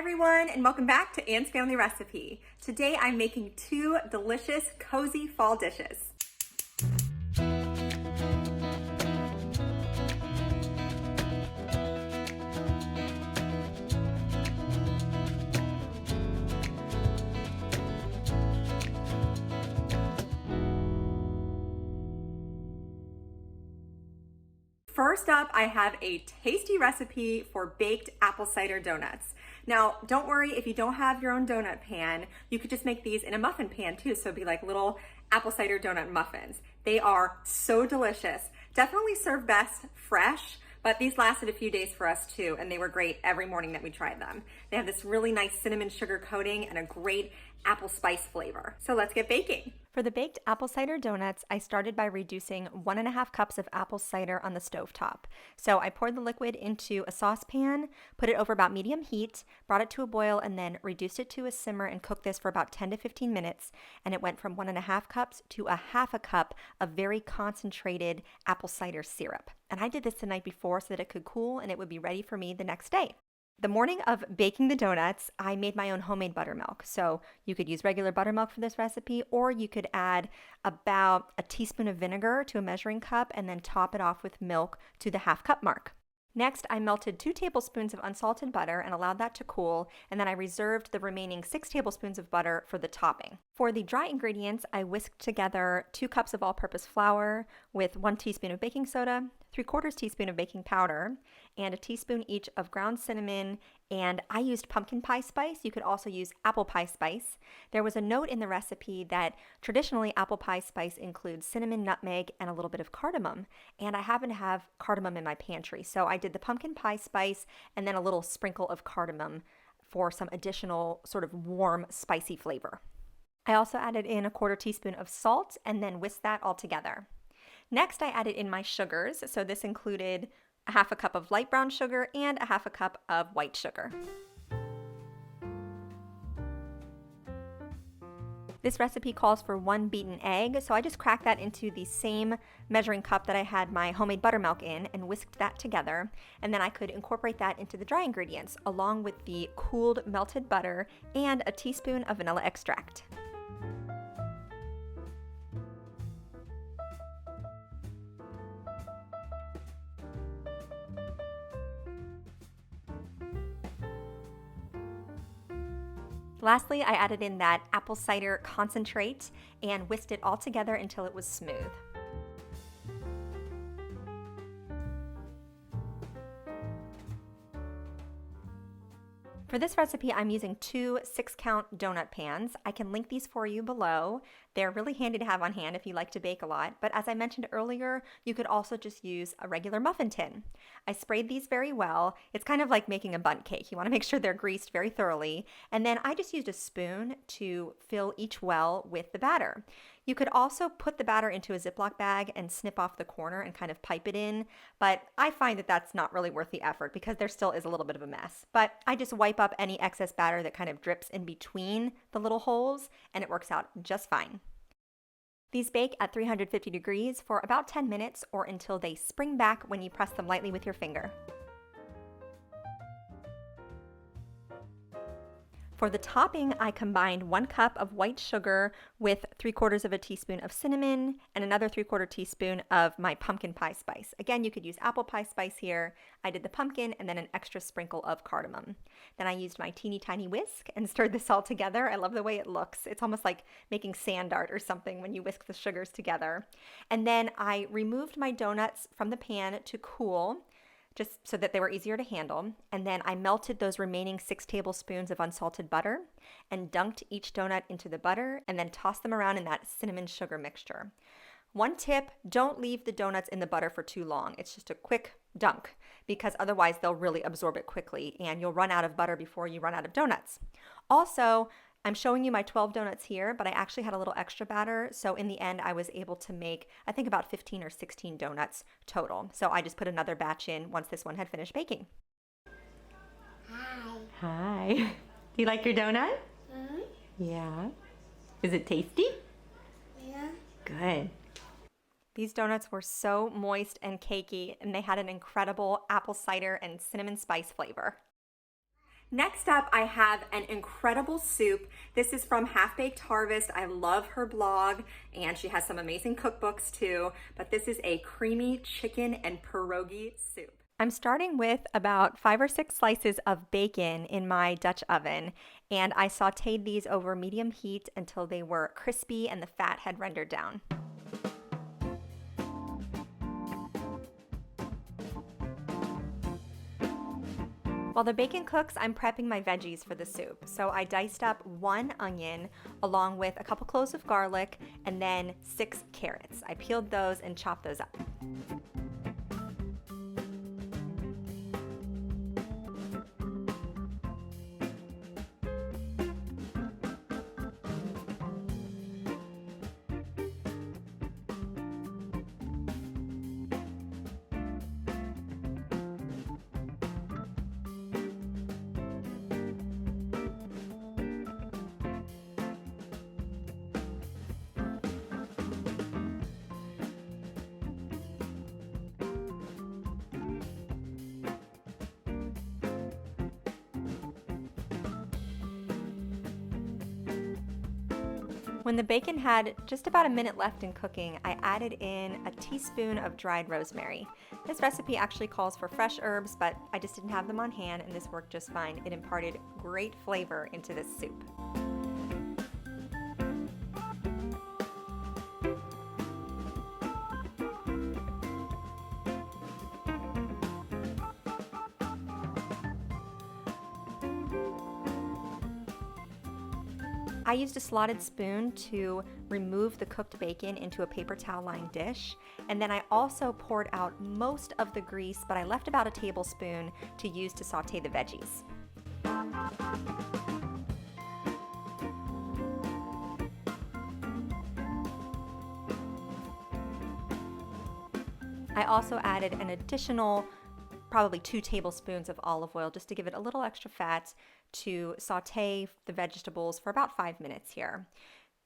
everyone, and welcome back to Anne's Family Recipe. Today I'm making two delicious, cozy fall dishes. First up, I have a tasty recipe for baked apple cider donuts. Now, don't worry if you don't have your own donut pan, you could just make these in a muffin pan too, so it'd be like little apple cider donut muffins. They are so delicious. Definitely serve best fresh, but these lasted a few days for us too, and they were great every morning that we tried them. They have this really nice cinnamon sugar coating and a great apple spice flavor. So let's get baking. For the baked apple cider donuts, I started by reducing 1.5 cups of apple cider on the stovetop. So I poured the liquid into a saucepan, put it over about medium heat, brought it to a boil, and then reduced it to a simmer and cooked this for about 10 to 15 minutes. And it went from 1.5 cups to 1/2 cup of very concentrated apple cider syrup. And I did this the night before so that it could cool and it would be ready for me the next day. The morning of baking the donuts, I made my own homemade buttermilk. So you could use regular buttermilk for this recipe, or you could add about a teaspoon of vinegar to a measuring cup and then top it off with milk to the 1/2 cup mark. Next, I melted 2 tablespoons of unsalted butter and allowed that to cool, and then I reserved the remaining 6 tablespoons of butter for the topping. For the dry ingredients, I whisked together 2 cups of all-purpose flour with 1 teaspoon of baking soda, 3/4 teaspoon of baking powder, and a teaspoon each of ground cinnamon, and I used pumpkin pie spice. You could also use apple pie spice. There was a note in the recipe that traditionally apple pie spice includes cinnamon, nutmeg, and a little bit of cardamom, and I happen to have cardamom in my pantry, so I did the pumpkin pie spice and then a little sprinkle of cardamom for some additional sort of warm, spicy flavor. I also added in 1/4 teaspoon of salt and then whisked that all together. Next, I added in my sugars, so this included 1/2 cup of light brown sugar and 1/2 cup of white sugar. This recipe calls for 1 beaten egg, so I just cracked that into the same measuring cup that I had my homemade buttermilk in and whisked that together, and then I could incorporate that into the dry ingredients along with the cooled melted butter and a teaspoon of vanilla extract. Lastly, I added in that apple cider concentrate and whisked it all together until it was smooth. For this recipe, I'm using 2 6-count donut pans. I can link these for you below. They're really handy to have on hand if you like to bake a lot, but as I mentioned earlier, you could also just use a regular muffin tin. I sprayed these very well. It's kind of like making a bundt cake. You want to make sure they're greased very thoroughly, and then I just used a spoon to fill each well with the batter. You could also put the batter into a Ziploc bag and snip off the corner and kind of pipe it in, but I find that that's not really worth the effort because there still is a little bit of a mess. But I just wipe up any excess batter that kind of drips in between the little holes, and it works out just fine. These bake at 350 degrees for about 10 minutes or until they spring back when you press them lightly with your finger. For the topping, I combined 1 cup of white sugar with 3/4 teaspoon of cinnamon and another 3/4 teaspoon of my pumpkin pie spice. Again, you could use apple pie spice here. I did the pumpkin and then an extra sprinkle of cardamom. Then I used my teeny tiny whisk and stirred this all together. I love the way it looks. It's almost like making sand art or something when you whisk the sugars together. And then I removed my donuts from the pan to cool, just so that they were easier to handle. And then I melted those remaining 6 tablespoons of unsalted butter and dunked each donut into the butter and then tossed them around in that cinnamon sugar mixture. One tip, don't leave the donuts in the butter for too long. It's just a quick dunk because otherwise they'll really absorb it quickly and you'll run out of butter before you run out of donuts. Also, I'm showing you my 12 donuts here, but I actually had a little extra batter, so in the end I was able to make, I think, about 15 or 16 donuts total. So I just put another batch in once this one had finished baking. Hi. Hi. Do you like your donut? Mm-hmm. Yeah. Is it tasty? Yeah. Good. These donuts were so moist and cakey, and they had an incredible apple cider and cinnamon spice flavor. Next up, I have an incredible soup. This is from Half Baked Harvest. I love her blog and she has some amazing cookbooks too, but this is a creamy chicken and pierogi soup. I'm starting with about 5 or 6 slices of bacon in my Dutch oven, and I sauteed these over medium heat until they were crispy and the fat had rendered down. While the bacon cooks, I'm prepping my veggies for the soup. So I diced up 1 onion along with a couple cloves of garlic and then 6 carrots. I peeled those and chopped those up. When the bacon had just about a minute left in cooking, I added in a teaspoon of dried rosemary. This recipe actually calls for fresh herbs, but I just didn't have them on hand and this worked just fine. It imparted great flavor into this soup. I used a slotted spoon to remove the cooked bacon into a paper towel lined dish, and then I also poured out most of the grease, but I left about a tablespoon to use to saute the veggies. I also added an additional probably 2 tablespoons of olive oil just to give it a little extra fat to saute the vegetables for about 5 minutes here.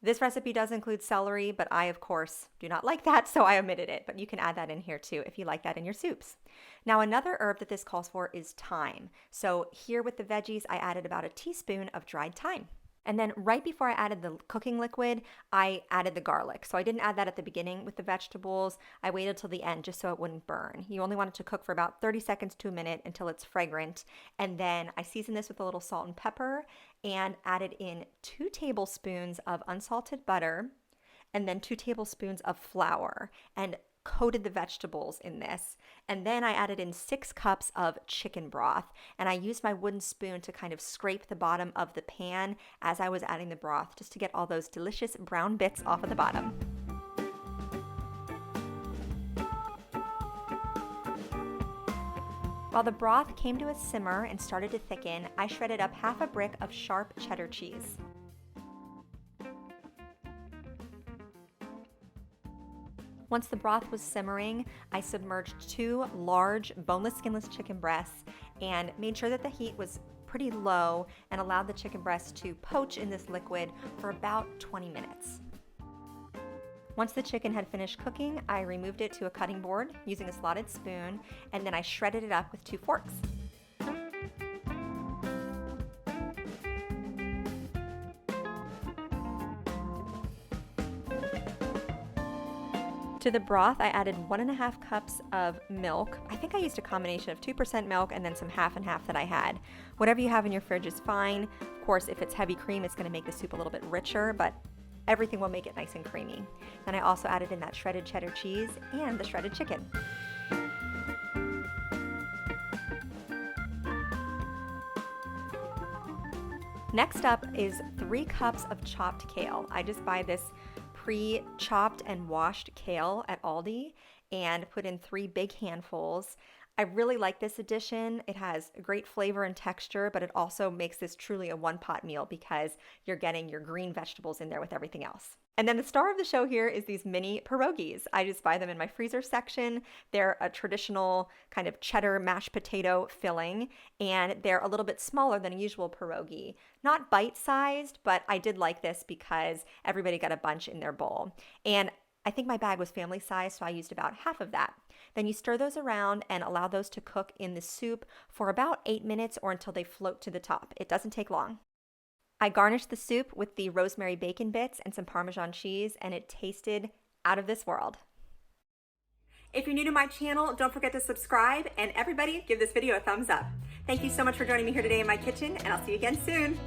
This recipe does include celery, but I, of course, do not like that, so I omitted it, but you can add that in here too if you like that in your soups. Now, another herb that this calls for is thyme. So here with the veggies, I added about a teaspoon of dried thyme. And then right before I added the cooking liquid, I added the garlic. So I didn't add that at the beginning with the vegetables. I waited till the end just so it wouldn't burn. You only want it to cook for about 30 seconds to a minute until it's fragrant. And then I seasoned this with a little salt and pepper and added in 2 tablespoons of unsalted butter and then 2 tablespoons of flour and coated the vegetables in this. And then I added in 6 cups of chicken broth, and I used my wooden spoon to kind of scrape the bottom of the pan as I was adding the broth just to get all those delicious brown bits off of the bottom. While the broth came to a simmer and started to thicken, I shredded up half a brick of sharp cheddar cheese. Once the broth was simmering, I submerged 2 large boneless, skinless chicken breasts and made sure that the heat was pretty low and allowed the chicken breasts to poach in this liquid for about 20 minutes. Once the chicken had finished cooking, I removed it to a cutting board using a slotted spoon, and then I shredded it up with 2 forks. To the broth, I added 1.5 cups of milk. I think I used a combination of 2% milk and then some half and half that I had. Whatever you have in your fridge is fine. Of course, if it's heavy cream, it's going to make the soup a little bit richer, but everything will make it nice and creamy. Then I also added in that shredded cheddar cheese and the shredded chicken. Next up is 3 cups of chopped kale. I just buy this pre-chopped and washed kale at Aldi and put in 3 big handfuls. I really like this addition. It has great flavor and texture, but it also makes this truly a one-pot meal because you're getting your green vegetables in there with everything else. And then the star of the show here is these mini pierogis. I just buy them in my freezer section. They're a traditional kind of cheddar mashed potato filling, and they're a little bit smaller than a usual pierogi. Not bite-sized, but I did like this because everybody got a bunch in their bowl. And I think my bag was family size, so I used about half of that. Then you stir those around and allow those to cook in the soup for about 8 minutes or until they float to the top. It doesn't take long. I garnished the soup with the rosemary bacon bits and some Parmesan cheese, and it tasted out of this world. If you're new to my channel, don't forget to subscribe, and everybody give this video a thumbs up. Thank you so much for joining me here today in my kitchen, and I'll see you again soon.